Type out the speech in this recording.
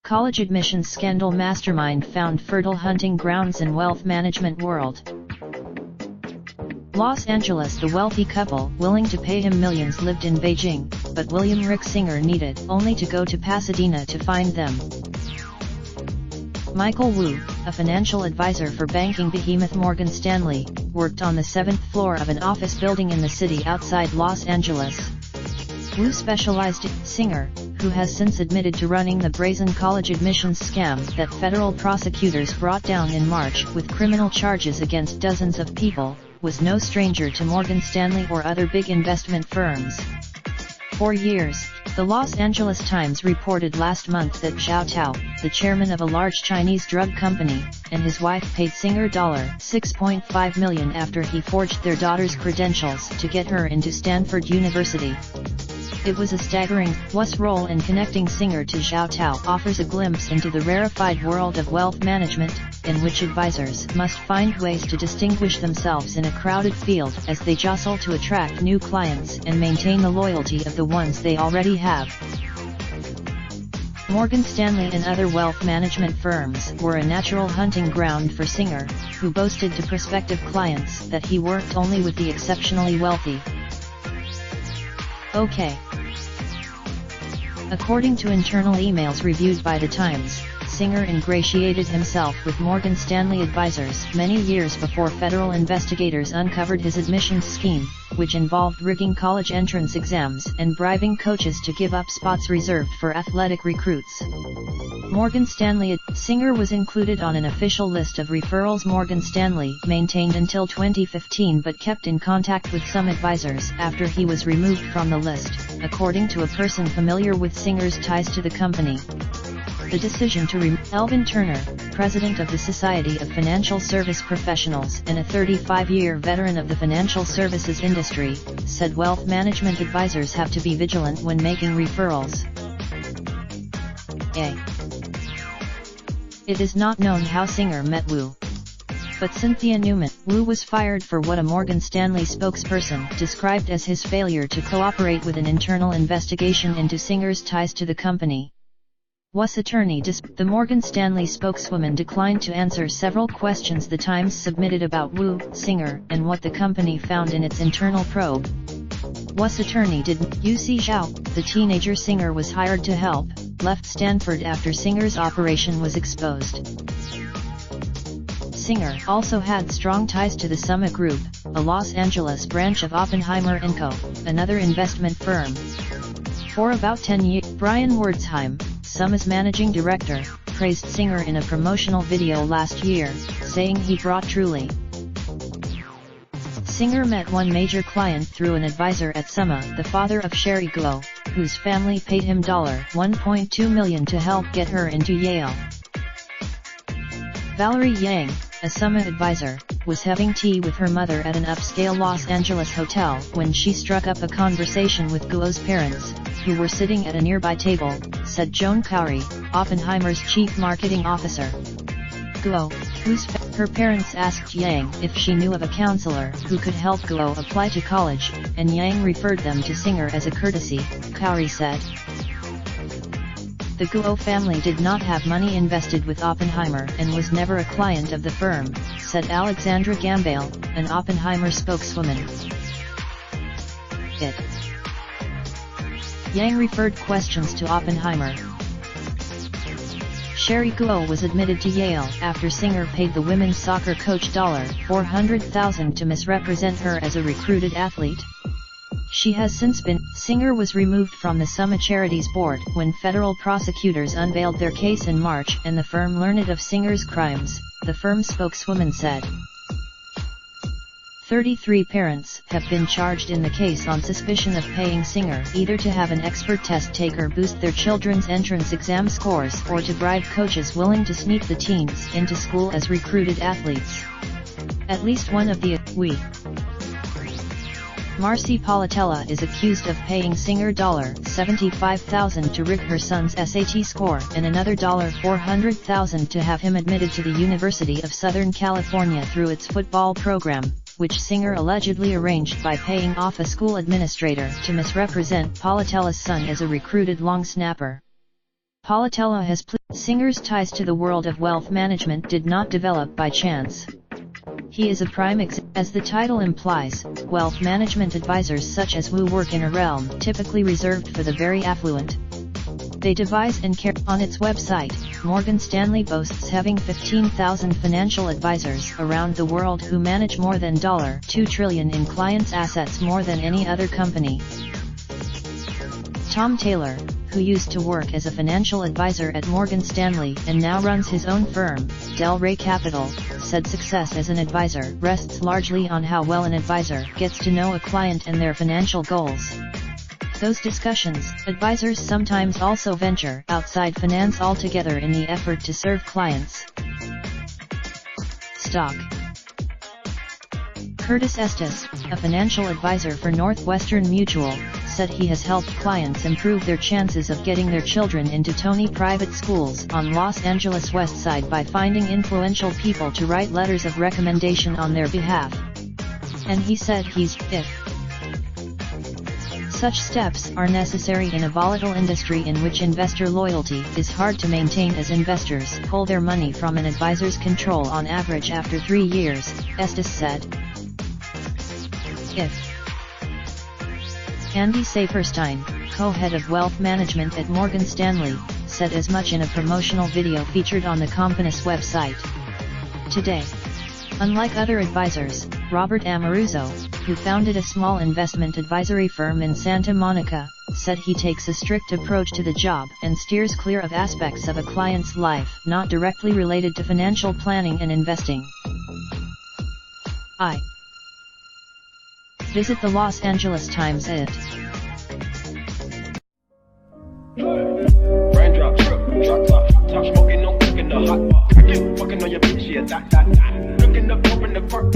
College admissions scandal mastermind found fertile hunting grounds in wealth management world. Los Angeles. The wealthy couple willing to pay him millions lived in Beijing, but William Rick Singer needed only to go to Pasadena to find them. Michael Wu, a financial advisor for banking behemoth Morgan Stanley, worked on the 7th floor of an office building in the city outside Los Angeles. Wu specialized in Singer, who has since admitted to running the brazen college admissions scam that federal prosecutors brought down in March with criminal charges against dozens of people, was no stranger to Morgan Stanley or other big investment firms. For years, the Los Angeles Times reported last month that Zhao Tao, the chairman of a large Chinese drug company, and his wife paid Singer $6.5 million after he forged their daughter's credentials to get her into Stanford University. It was a staggering. Wu's role in connecting Singer to Zhao Tao offers a glimpse into the rarefied world of wealth management, in which advisors must find ways to distinguish themselves in a crowded field as they jostle to attract new clients and maintain the loyalty of the ones they already have. Morgan Stanley and other wealth management firms were a natural hunting ground for Singer, who boasted to prospective clients that he worked only with the exceptionally wealthy. Okay. According to internal emails reviewed by The Times, Singer ingratiated himself with Morgan Stanley advisors many years before federal investigators uncovered his admissions scheme, which involved rigging college entrance exams and bribing coaches to give up spots reserved for athletic recruits. Morgan Stanley. Singer was included on an official list of referrals Morgan Stanley maintained until 2015 but kept in contact with some advisors after he was removed from the list, according to a person familiar with Singer's ties to the company. The decision to remove Elvin Turner, president of the Society of Financial Service Professionals and a 35-year veteran of the financial services industry, said wealth management advisors have to be vigilant when making referrals. It is not known how Singer met Wu. But Cynthia Newman. Wu was fired for what a Morgan Stanley spokesperson described as his failure to cooperate with an internal investigation into Singer's ties to the company. Wu's attorney. The Morgan Stanley spokeswoman declined to answer several questions The Times submitted about Wu, Singer, and what the company found in its internal probe. Wu's attorney UC Zhao, the teenager Singer was hired to help, left Stanford after Singer's operation was exposed. Singer also had strong ties to the Summa Group, a Los Angeles branch of Oppenheimer & Co., another investment firm. For about 10 years, Brian Wertzheim, Summa's managing director, praised Singer in a promotional video last year, saying he brought truly. Singer met one major client through an advisor at Summa, the father of Sherry Guo, whose family paid him $1.2 million to help get her into Yale. Valerie Yang, a Summa advisor, was having tea with her mother at an upscale Los Angeles hotel when she struck up a conversation with Guo's parents, who were sitting at a nearby table, said Joan Cowrie, Oppenheimer's chief marketing officer. Guo, her parents asked Yang if she knew of a counselor who could help Guo apply to college, and Yang referred them to Singer as a courtesy, Cowrie said. The Guo family did not have money invested with Oppenheimer and was never a client of the firm, said Alexandra Gambale, an Oppenheimer spokeswoman. Yang referred questions to Oppenheimer. Sherry Guo was admitted to Yale after Singer paid the women's soccer coach $400,000 to misrepresent her as a recruited athlete. She has since been. Singer was removed from the Summa Charities board when federal prosecutors unveiled their case in March and the firm learned of Singer's crimes, the firm's spokeswoman said. 33 parents have been charged in the case on suspicion of paying Singer either to have an expert test taker boost their children's entrance exam scores or to bribe coaches willing to sneak the teens into school as recruited athletes. At least one of the Marcy Palatella is accused of paying singer $75,000 to rig her son's SAT score and another $400,000 to have him admitted to the University of Southern California through its football program, which singer allegedly arranged by paying off a school administrator to misrepresent Palatella's son as a recruited long snapper. Palatella has pleaded singer's ties to the world of wealth management did not develop by chance. He is a prime example. As the title implies, wealth management advisors such as Wu work in a realm typically reserved for the very affluent. They devise and care. On its website, Morgan Stanley boasts having 15,000 financial advisors around the world who manage more than $2 trillion in clients' assets, more than any other company. Tom Taylor, who used to work as a financial advisor at Morgan Stanley and now runs his own firm, Del Rey Capital, said success as an advisor rests largely on how well an advisor gets to know a client and their financial goals. Those discussions, advisors sometimes also venture outside finance altogether in the effort to serve clients. Stock. Curtis Estes, a financial advisor for Northwestern Mutual, said he has helped clients improve their chances of getting their children into Tony private schools on Los Angeles West Side by finding influential people to write letters of recommendation on their behalf. And he said if such steps are necessary in a volatile industry in which investor loyalty is hard to maintain, as investors pull their money from an advisor's control on average after 3 years, Estes said. Andy Saperstein, co-head of wealth management at Morgan Stanley, said as much in a promotional video featured on the company's website. Today, unlike other advisors, Robert Amoruso, who founded a small investment advisory firm in Santa Monica, said he takes a strict approach to the job and steers clear of aspects of a client's life not directly related to financial planning and investing. Visit the Los Angeles Times @ Raindrop, drop top smoking, no cooking the hot pot. Fucking on your bitch, yeah, that. Looking up, open the park.